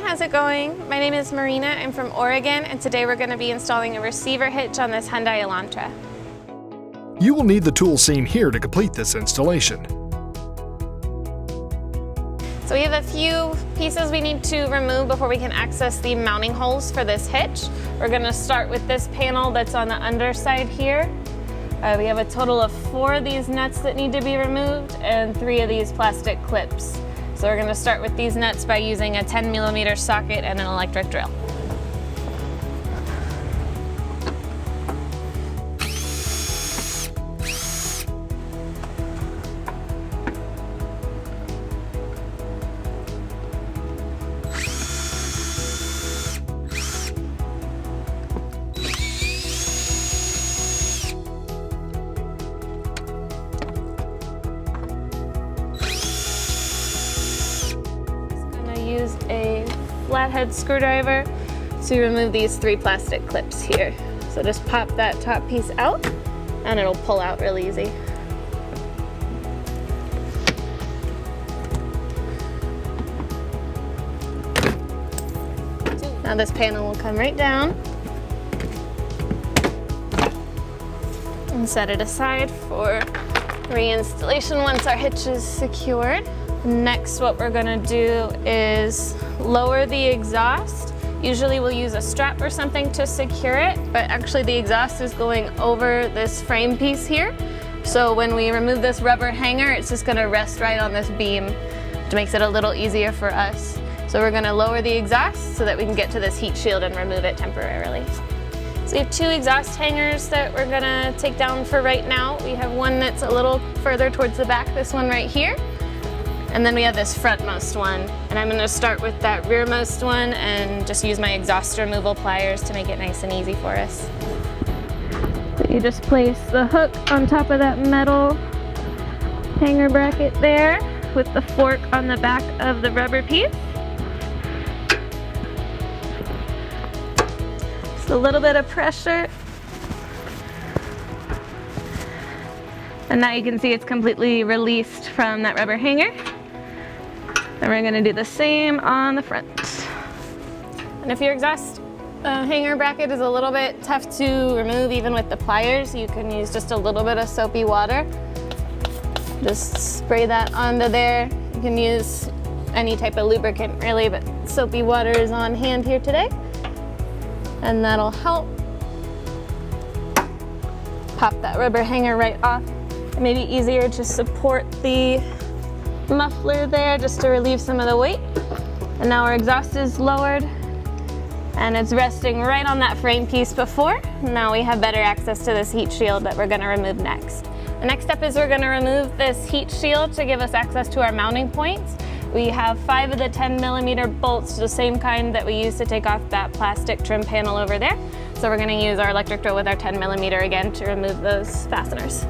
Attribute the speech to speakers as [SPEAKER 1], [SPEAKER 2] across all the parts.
[SPEAKER 1] How's it going? My name is Marina, I'm from Oregon, and today we're going to be installing a receiver hitch on this Hyundai Elantra.
[SPEAKER 2] You will need the tools seen here to complete this installation.
[SPEAKER 1] So we have a few pieces we need to remove before we can access the mounting holes for this hitch. We're going to start with this panel that's on the underside here. We have a total of 4 of these nuts that need to be removed and 3 of these plastic clips. So we're going to start with these nuts by using a 10mm socket and an electric drill. Use a flathead screwdriver to remove these 3 plastic clips here. So just pop that top piece out and it'll pull out real easy. Now this panel will come right down and set it aside for reinstallation once our hitch is secured. Next, what we're going to do is lower the exhaust. Usually we'll use a strap or something to secure it, but actually the exhaust is going over this frame piece here. So when we remove this rubber hanger, it's just going to rest right on this beam, which makes it a little easier for us. So we're going to lower the exhaust so that we can get to this heat shield and remove it temporarily. So we have 2 exhaust hangers that we're going to take down for right now. We have one that's a little further towards the back, this one right here. And then we have this frontmost one, and I'm going to start with that rearmost one and just use my exhaust removal pliers to make it nice and easy for us. So you just place the hook on top of that metal hanger bracket there with the fork on the back of the rubber piece. Just a little bit of pressure. And now you can see it's completely released from that rubber hanger. And we're going to do the same on the front. And if your exhaust hanger bracket is a little bit tough to remove even with the pliers, you can use just a little bit of soapy water. Just spray that onto there. You can use any type of lubricant really, but soapy water is on hand here today. And that'll help pop that rubber hanger right off. It may be easier to support the muffler there just to relieve some of the weight. And now our exhaust is lowered and it's resting right on that frame piece before. Now we have better access to this heat shield that we're going to remove next. The next step is we're going to remove this heat shield to give us access to our mounting points. We have 5 of the 10mm bolts, the same kind that we used to take off that plastic trim panel over there. So we're going to use our electric drill with our 10mm again to remove those fasteners.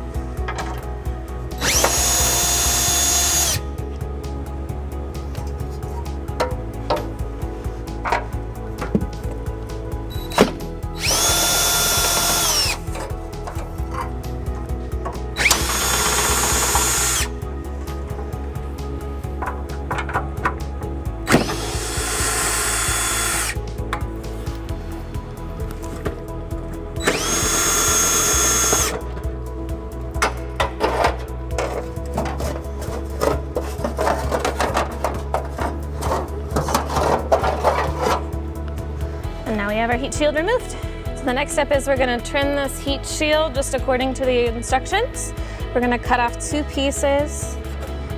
[SPEAKER 1] Now we have our heat shield removed. So the next step is we're going to trim this heat shield just according to the instructions. We're going to cut off 2 pieces,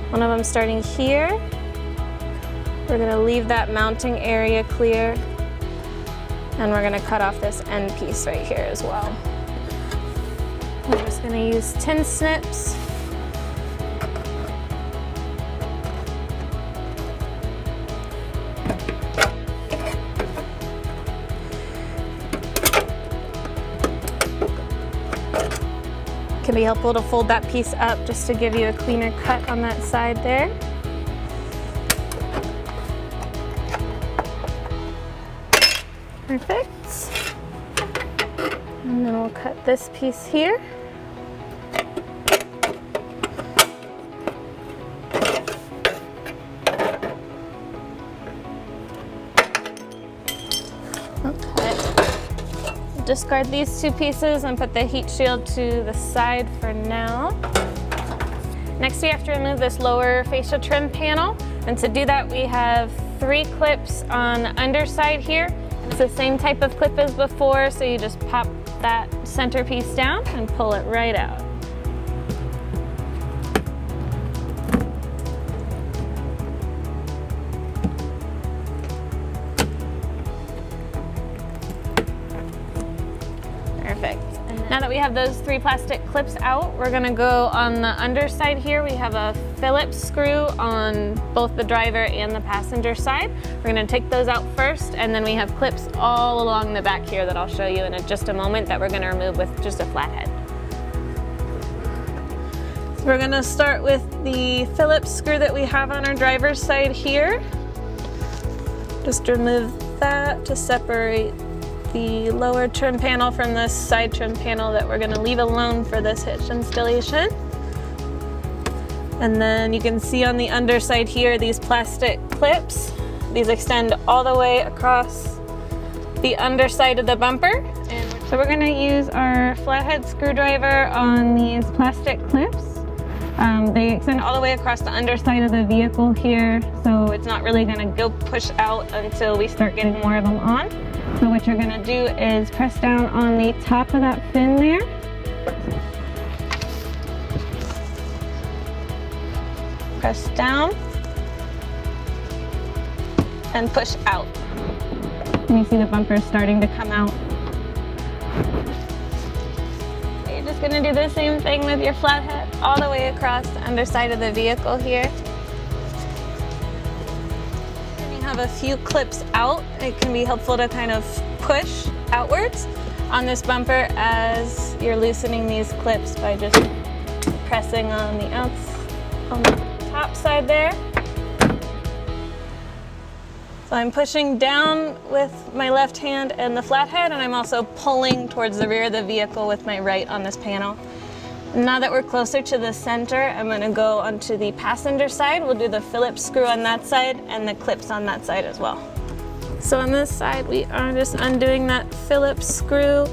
[SPEAKER 1] one of them starting here. We're going to leave that mounting area clear, and we're going to cut off this end piece right here as well. We're just going to use tin snips. It can be helpful to fold that piece up just to give you a cleaner cut on that side there. Perfect. And then we'll cut this piece here. discard these two pieces and put the heat shield to the side for now. Next, we have to remove this lower fascia trim panel. And to do that, we have 3 clips on the underside here. It's the same type of clip as before, so you just pop that centerpiece down and pull it right out. Perfect. Now that we have those 3 plastic clips out, we're gonna go on the underside here. We have a Phillips screw on both the driver and the passenger side. We're gonna take those out first, and then we have clips all along the back here that I'll show you in just a moment that we're gonna remove with just a flathead. So we're gonna start with the Phillips screw that we have on our driver's side here. Just remove that to separate the lower trim panel from this side trim panel that we're going to leave alone for this hitch installation. And then you can see on the underside here these plastic clips. These extend all the way across the underside of the bumper. And so we're going to use our flathead screwdriver on these plastic clips. They extend all the way across the underside of the vehicle here, so it's not really going to go push out until we start getting more of them on. So what you're going to do is press down on the top of that fin there. Press down and push out. And you see the bumper starting to come out. You're just going to do the same thing with your flathead all the way across the underside of the vehicle here. Have a few clips out. It can be helpful to kind of push outwards on this bumper as you're loosening these clips by just pressing on the top side there. So I'm pushing down with my left hand and the flathead, and I'm also pulling towards the rear of the vehicle with my right on this panel. Now that we're closer to the center, I'm going to go onto the passenger side. We'll do the Phillips screw on that side and the clips on that side as well. So on this side, we are just undoing that Phillips screw,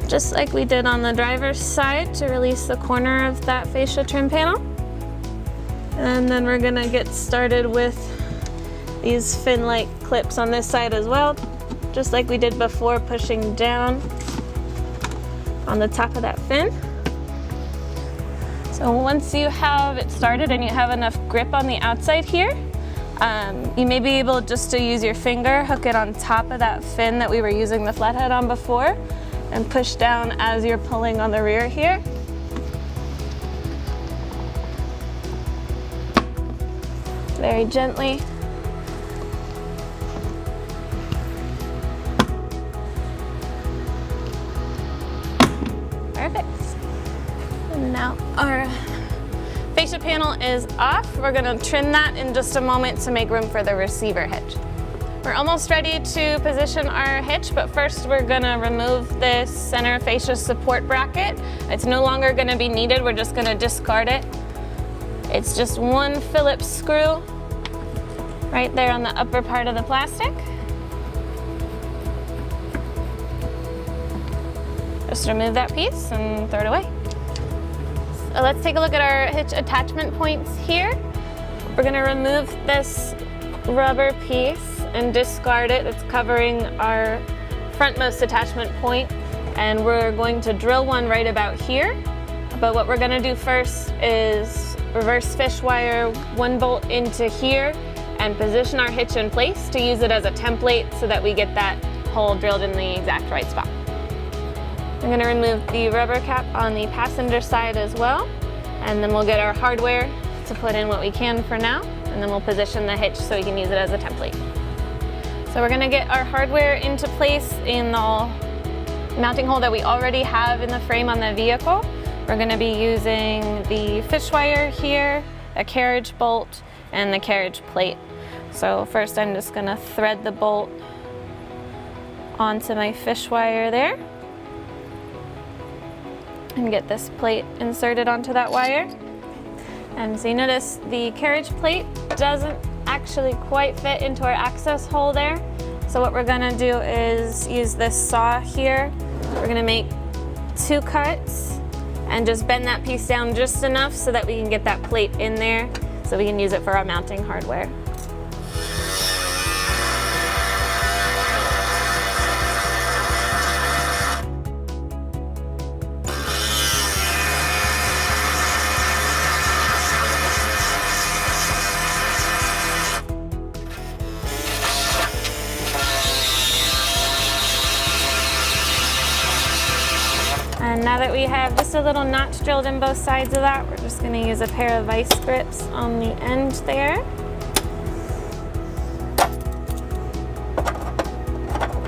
[SPEAKER 1] just like we did on the driver's side, to release the corner of that fascia trim panel. And then we're going to get started with these fin-like clips on this side as well, just like we did before, pushing down on the top of that fin. So once you have it started and you have enough grip on the outside here, you may be able just to use your finger, hook it on top of that fin that we were using the flathead on before, and push down as you're pulling on the rear here. Very gently. Perfect. And now our fascia panel is off. We're going to trim that in just a moment to make room for the receiver hitch. We're almost ready to position our hitch, but first we're going to remove this center fascia support bracket. It's no longer going to be needed. We're just going to discard it. It's just one Phillips screw right there on the upper part of the plastic. Just remove that piece and throw it away. So let's take a look at our hitch attachment points here. We're going to remove this rubber piece and discard it. It's covering our frontmost attachment point, and we're going to drill one right about here. But what we're going to do first is reverse fish wire one bolt into here and position our hitch in place to use it as a template so that we get that hole drilled in the exact right spot. I'm going to remove the rubber cap on the passenger side as well, and then we'll get our hardware to put in what we can for now, and then we'll position the hitch so we can use it as a template. So we're going to get our hardware into place in the mounting hole that we already have in the frame on the vehicle. We're going to be using the fish wire here, a carriage bolt, and the carriage plate. So first I'm just going to thread the bolt onto my fish wire there and get this plate inserted onto that wire. And so you notice the carriage plate doesn't actually quite fit into our access hole there. So what we're gonna do is use this saw here. We're gonna make 2 cuts and just bend that piece down just enough so that we can get that plate in there so we can use it for our mounting hardware. And now that we have just a little notch drilled in both sides of that, we're just going to use a pair of vice grips on the end there.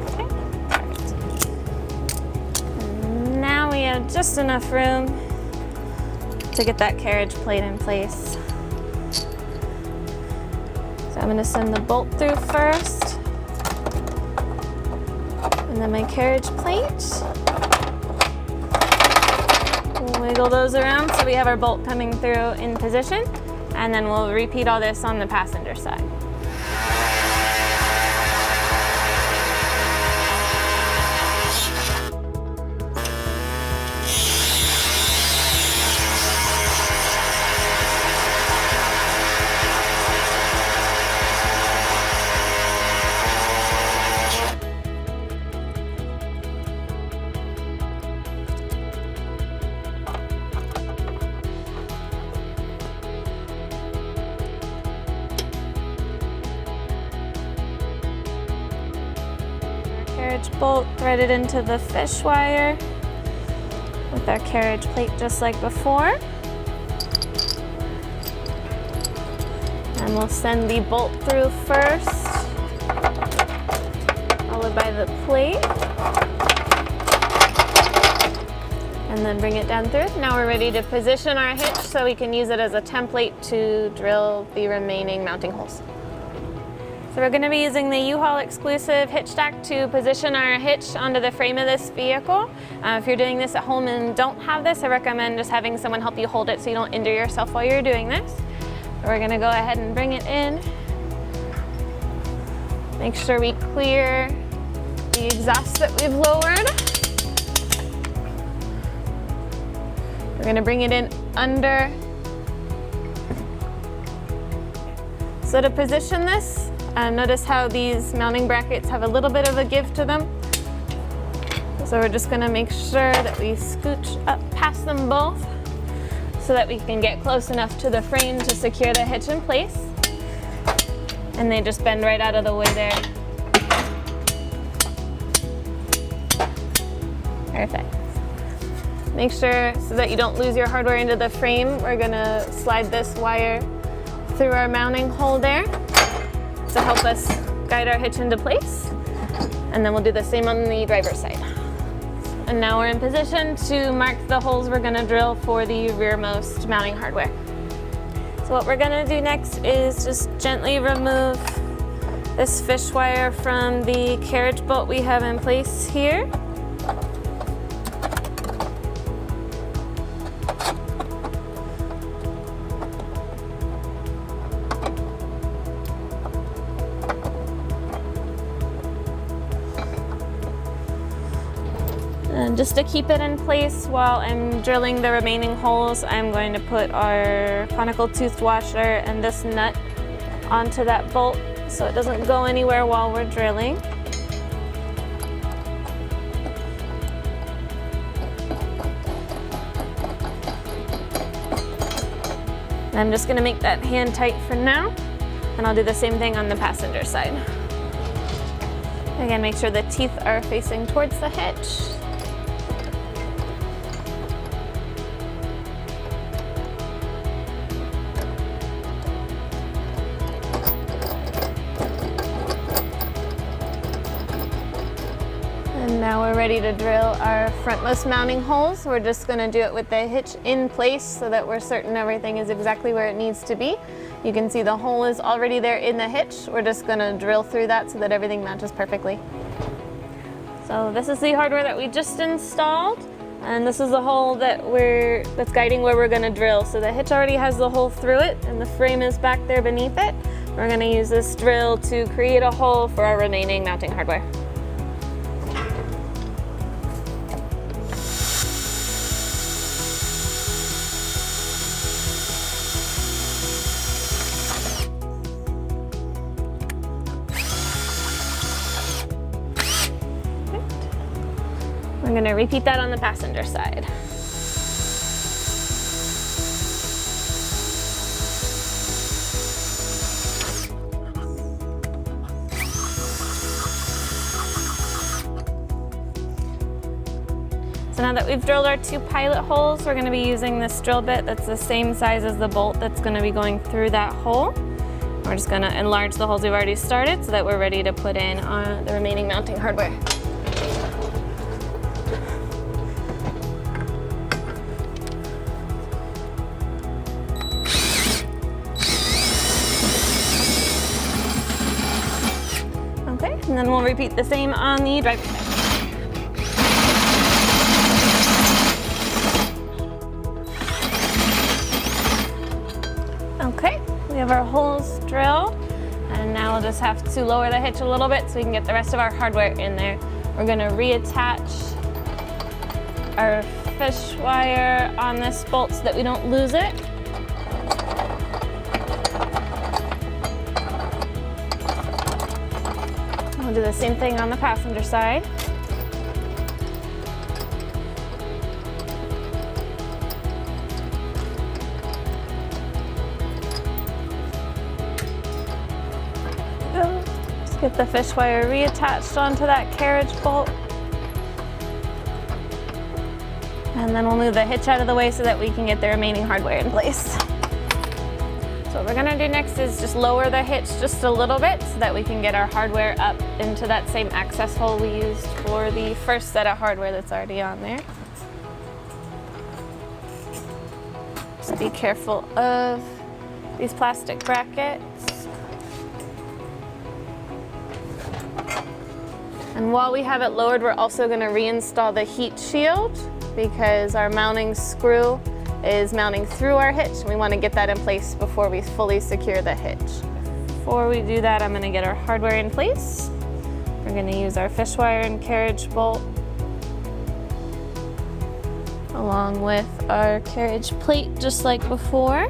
[SPEAKER 1] Okay, perfect. And now we have just enough room to get that carriage plate in place. So I'm going to send the bolt through first, and then my carriage plate. Wiggle those around so we have our bolt coming through in position, and then we'll repeat all this on the passenger side. Carriage bolt threaded into the fish wire with our carriage plate just like before. And we'll send the bolt through first, followed by the plate, and then bring it down through. Now we're ready to position our hitch so we can use it as a template to drill the remaining mounting holes. So we're going to be using the U-Haul exclusive hitch stack to position our hitch onto the frame of this vehicle. If you're doing this at home and don't have this, I recommend just having someone help you hold it so you don't injure yourself while you're doing this. We're going to go ahead and bring it in. Make sure we clear the exhaust that we've lowered. We're going to bring it in under. So to position this, notice how these mounting brackets have a little bit of a give to them. So we're just going to make sure that we scooch up past them both so that we can get close enough to the frame to secure the hitch in place. And they just bend right out of the way there. Perfect. Make sure so that you don't lose your hardware into the frame, we're going to slide this wire through our mounting hole there to help us guide our hitch into place. And then we'll do the same on the driver's side. And now we're in position to mark the holes we're going to drill for the rearmost mounting hardware. So what we're going to do next is just gently remove this fish wire from the carriage bolt we have in place here. And just to keep it in place while I'm drilling the remaining holes, I'm going to put our conical toothed washer and this nut onto that bolt so it doesn't go anywhere while we're drilling. And I'm just going to make that hand tight for now, and I'll do the same thing on the passenger side. Again, make sure the teeth are facing towards the hitch. And now we're ready to drill our frontmost mounting holes. We're just going to do it with the hitch in place so that we're certain everything is exactly where it needs to be. You can see the hole is already there in the hitch. We're just going to drill through that so that everything matches perfectly. So this is the hardware that we just installed, and this is the hole that's guiding where we're going to drill. So the hitch already has the hole through it and the frame is back there beneath it. We're gonna use this drill to create a hole for our remaining mounting hardware. We're gonna repeat that on the passenger side. So now that we've drilled our 2 pilot holes, we're going to be using this drill bit that's the same size as the bolt that's going to be going through that hole. We're just going to enlarge the holes we've already started so that we're ready to put in the remaining mounting hardware. Okay, and then we'll repeat the same on the driver's side. Okay, we have our holes drilled, and now we'll just have to lower the hitch a little bit so we can get the rest of our hardware in there. We're going to reattach our fish wire on this bolt so that we don't lose it. We'll do the same thing on the passenger side. Just get the fish wire reattached onto that carriage bolt. And then we'll move the hitch out of the way so that we can get the remaining hardware in place. So what we're gonna do next is just lower the hitch just a little bit so that we can get our hardware up into that same access hole we used for the first set of hardware that's already on there. Just be careful of these plastic brackets. And while we have it lowered, we're also gonna reinstall the heat shield because our mounting screw is mounting through our hitch, and we want to get that in place before we fully secure the hitch. Before we do that, I'm going to get our hardware in place. We're going to use our fish wire and carriage bolt along with our carriage plate just like before.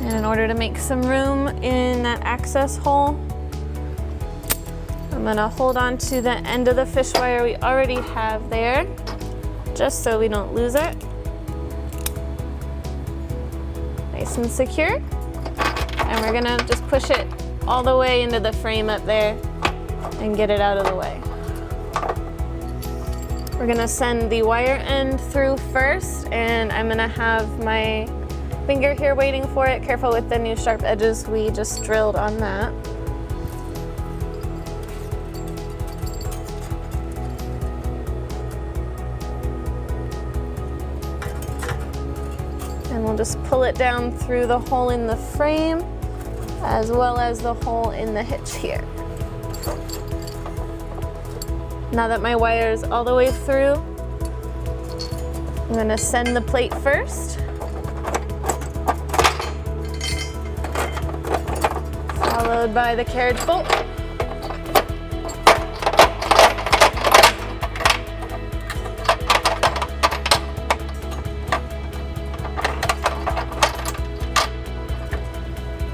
[SPEAKER 1] And in order to make some room in that access hole, I'm gonna hold on to the end of the fish wire we already have there, just so we don't lose it. Nice and secure. And we're gonna just push it all the way into the frame up there and get it out of the way. We're gonna send the wire end through first, and I'm gonna have my finger here waiting for it. Careful with the new sharp edges we just drilled on that. And we'll just pull it down through the hole in the frame as well as the hole in the hitch here. Now that my wire is all the way through, I'm going to send the plate first, followed by the carriage bolt.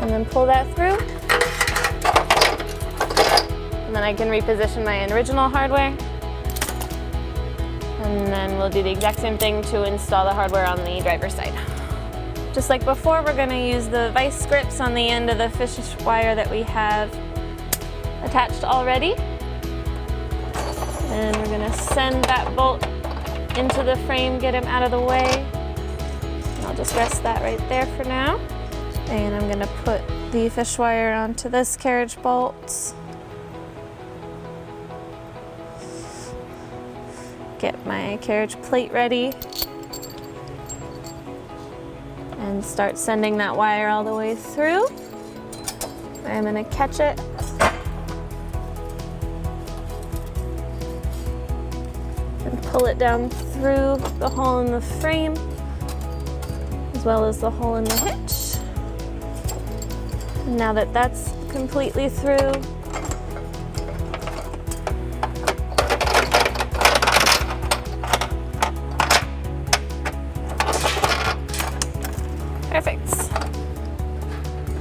[SPEAKER 1] And then pull that through. And then I can reposition my original hardware. And then we'll do the exact same thing to install the hardware on the driver's side. Just like before, we're going to use the vice grips on the end of the fish wire that we have attached already. And we're going to send that bolt into the frame, get him out of the way. And I'll just rest that right there for now. And I'm going to put the fish wire onto this carriage bolt. Get my carriage plate ready. And start sending that wire all the way through. I'm going to catch it. And pull it down through the hole in the frame. as well as the hole in the hitch. Now that that's completely through, perfect.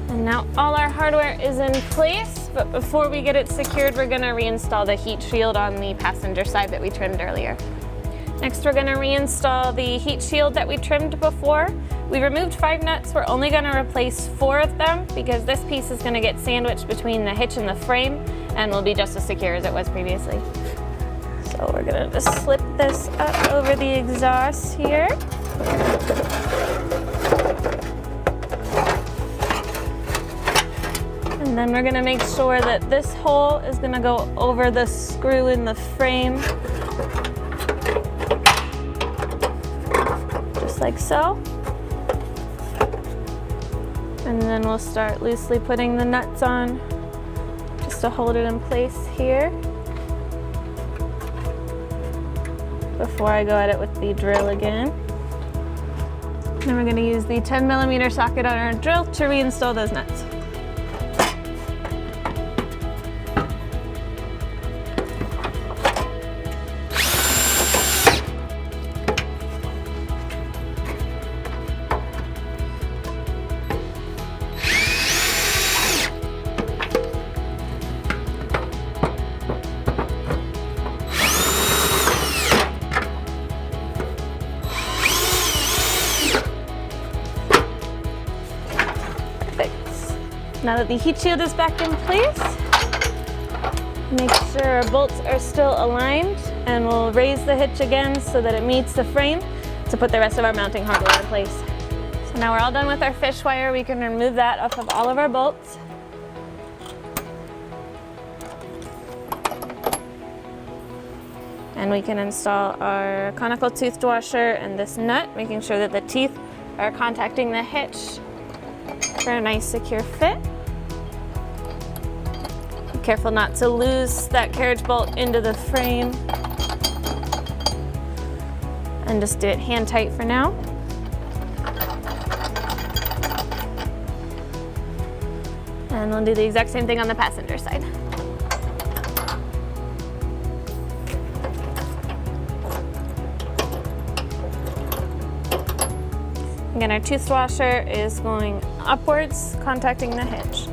[SPEAKER 1] And now all our hardware is in place, but before we get it secured, we're gonna reinstall the heat shield on the passenger side that we trimmed earlier. Next, we're gonna reinstall the heat shield that we trimmed before. We removed 5 nuts. We're only gonna replace 4 of them because this piece is gonna get sandwiched between the hitch and the frame and will be just as secure as it was previously. So we're gonna just slip this up over the exhaust here. And then we're gonna make sure that this hole is gonna go over the screw in the frame. Just like so. And then we'll start loosely putting the nuts on just to hold it in place here before I go at it with the drill again. Then we're gonna use the 10mm socket on our drill to reinstall those nuts. Now that the heat shield is back in place, make sure our bolts are still aligned, and we'll raise the hitch again so that it meets the frame to put the rest of our mounting hardware in place. So now we're all done with our fish wire. We can remove that off of all of our bolts. And we can install our conical toothed washer and this nut, making sure that the teeth are contacting the hitch for a nice secure fit. Be careful not to lose that carriage bolt into the frame. And just do it hand tight for now. And we'll do the exact same thing on the passenger side. Again, our tooth washer is going upwards, contacting the hitch.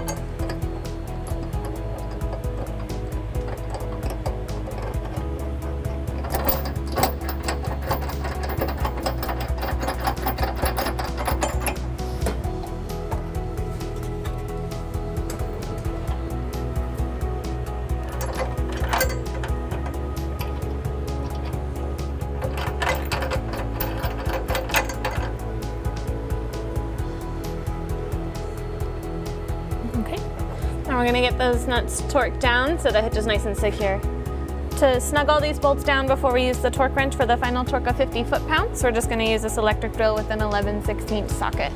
[SPEAKER 1] Now we're gonna get those nuts torqued down so the hitch is nice and secure. To snug all these bolts down before we use the torque wrench for the final torque of 50 foot-pounds, we're just gonna use this electric drill with an 11/16 socket.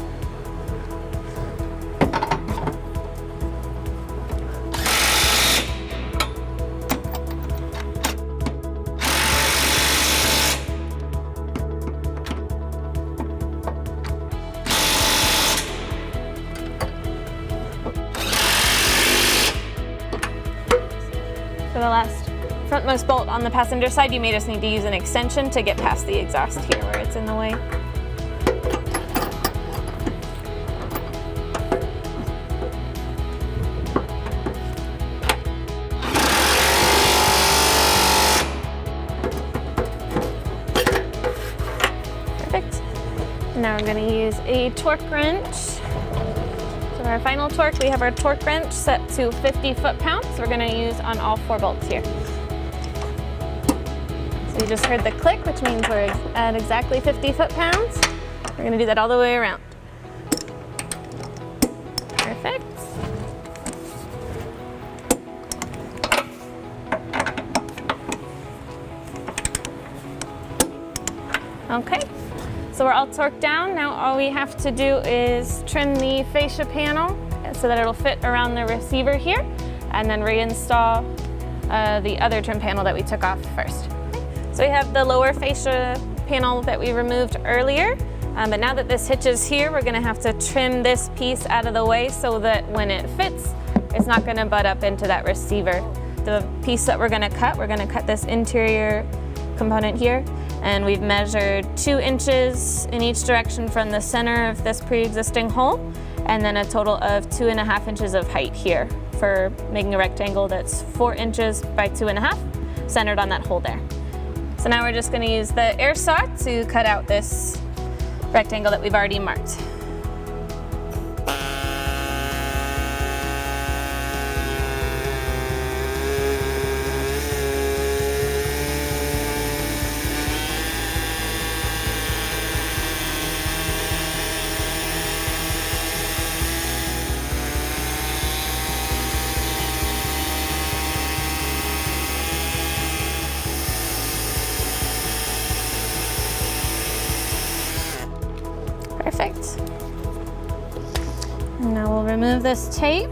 [SPEAKER 1] For the last frontmost bolt on the passenger side, you may just need to use an extension to get past the exhaust here where it's in the way. Perfect. Now we're going to use a torque wrench. For our final torque, we have our torque wrench set to 50 foot-pounds. We're going to use on all 4 bolts here. So you just heard the click, which means we're at exactly 50 foot-pounds. We're going to do that all the way around. Perfect. Okay. So we're all torqued down. Now all we have to do is trim the fascia panel so that it'll fit around the receiver here, and then reinstall the other trim panel that we took off first. So we have the lower fascia panel that we removed earlier. But now that this hitch is here, we're gonna have to trim this piece out of the way so that when it fits, it's not gonna butt up into that receiver. The piece that we're gonna cut this interior component here, and we've measured 2 inches in each direction from the center of this pre-existing hole, and then a total of 2.5 inches of height here for making a rectangle that's 4 inches by 2.5, centered on that hole there. So now we're just gonna use the air saw to cut out this rectangle that we've already marked. Perfect. And now we'll remove this tape.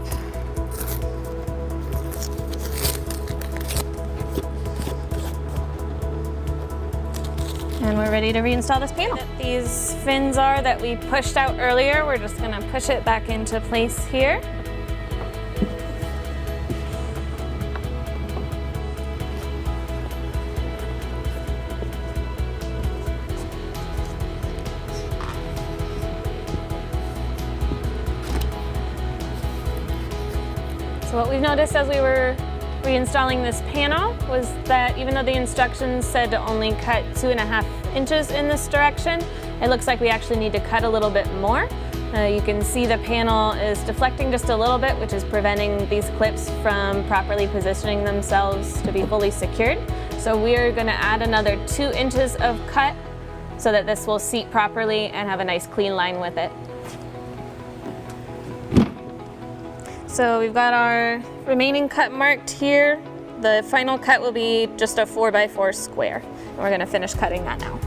[SPEAKER 1] And we're ready to reinstall this panel. These fins are that we pushed out earlier. We're just gonna push it back into place here. So what we've noticed as we were reinstalling this panel was that even though the instructions said to only cut 2.5 inches in this direction, it looks like we actually need to cut a little bit more. You can see the panel is deflecting just a little bit, which is preventing these clips from properly positioning themselves to be fully secured. So we're gonna add another 2 inches of cut so that this will seat properly and have a nice clean line with it. So we've got our remaining cut marked here. The final cut will be just a 4x4 square. And we're gonna finish cutting that now.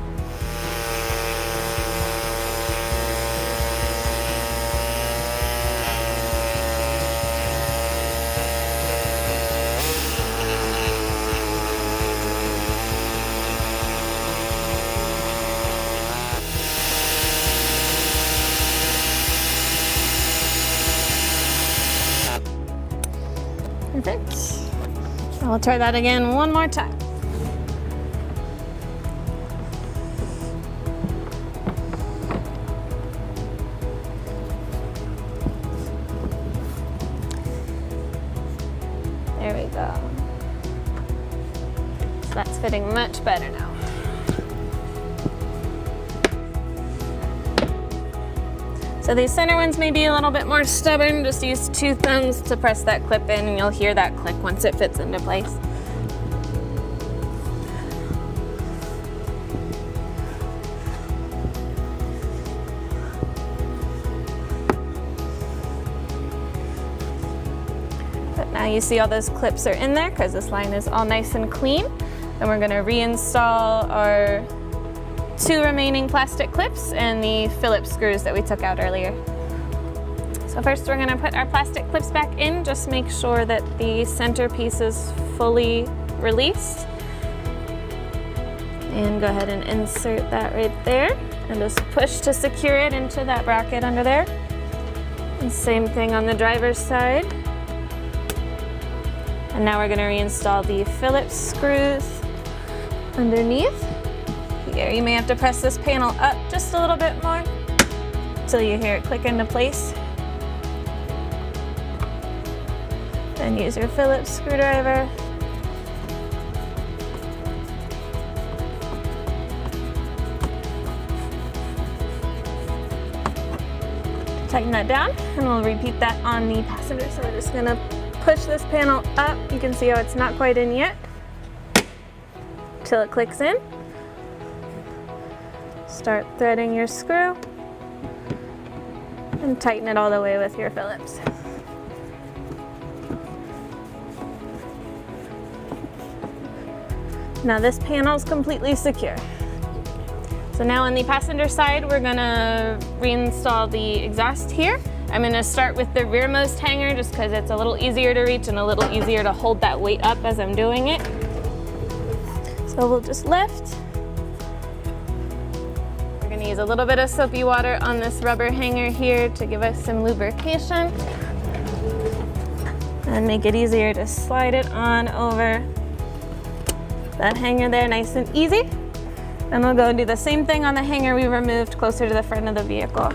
[SPEAKER 1] Perfect. I'll try that again one more time. There we go. So that's fitting much better now. So these center ones may be a little bit more stubborn. Just use 2 thumbs to press that clip in and you'll hear that click once it fits into place. But now you see all those clips are in there because this line is all nice and clean. And we're gonna reinstall our 2 remaining plastic clips and the Phillips screws that we took out earlier. So first we're gonna put our plastic clips back in, just make sure that the center piece is fully released. And go ahead and insert that right there and just push to secure it into that bracket under there. And same thing on the driver's side. And now we're gonna reinstall the Phillips screws underneath. Here, you may have to press this panel up just a little bit more until you hear it click into place. Then use your Phillips screwdriver. Tighten that down, and we'll repeat that on the passenger. So we're just gonna push this panel up. You can see how it's not quite in yet, till it clicks in. Start threading your screw and tighten it all the way with your Phillips. Now this panel is completely secure. So now on the passenger side, we're gonna reinstall the exhaust here. I'm gonna start with the rearmost hanger just because it's a little easier to reach and a little easier to hold that weight up as I'm doing it. So we'll just lift. gonna use a little bit of soapy water on this rubber hanger here to give us some lubrication and make it easier to slide it on over that hanger there, nice and easy. And we'll go and do the same thing on the hanger we removed closer to the front of the vehicle.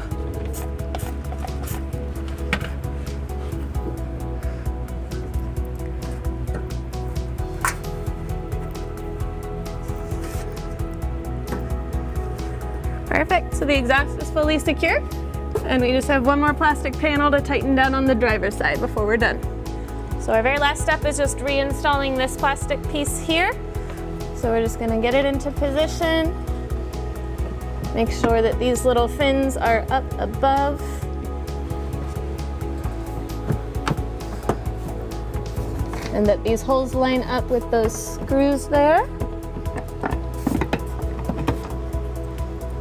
[SPEAKER 1] Perfect, so the exhaust is fully secure, and we just have one more plastic panel to tighten down on the driver's side before we're done. So our very last step is just reinstalling this plastic piece here. So we're just gonna get it into position, make sure that these little fins are up above. And that these holes line up with those screws there.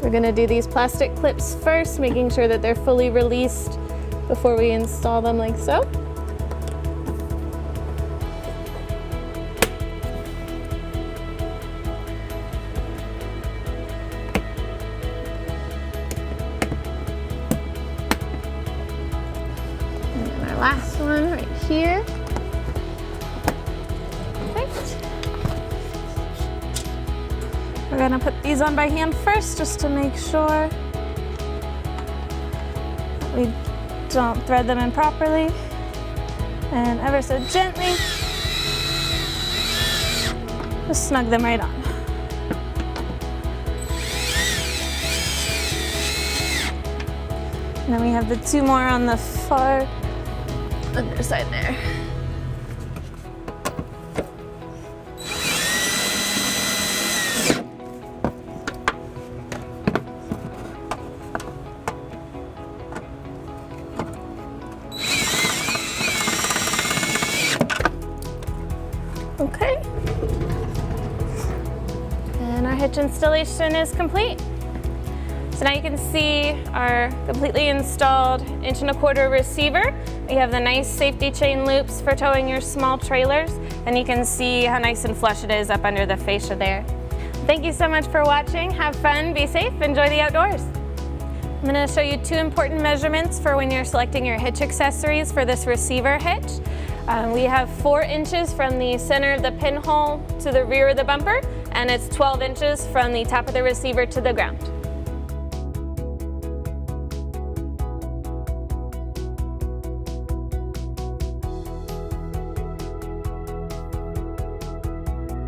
[SPEAKER 1] We're gonna do these plastic clips first, making sure that they're fully released before we install them like so. And then our last one right here. We're gonna put these on by hand first just to make sure we don't thread them in properly. And ever so gently, just snug them right on. And then we have the two more on the far underside there. Okay, and our hitch installation is complete. So now you can see our completely installed 1.25" receiver. We have the nice safety chain loops for towing your small trailers, and you can see how nice and flush it is up under the fascia there. Thank you so much for watching. Have fun, be safe, enjoy the outdoors. I'm going to show you two important measurements for when you're selecting your hitch accessories for this receiver hitch. We have 4 inches from the center of the pinhole to the rear of the bumper, and it's 12 inches from the top of the receiver to the ground.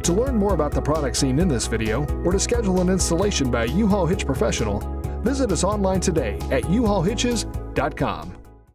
[SPEAKER 2] To learn more about the products seen in this video, or to schedule an installation by a U-Haul Hitch professional, visit us online today at uhaulhitches.com.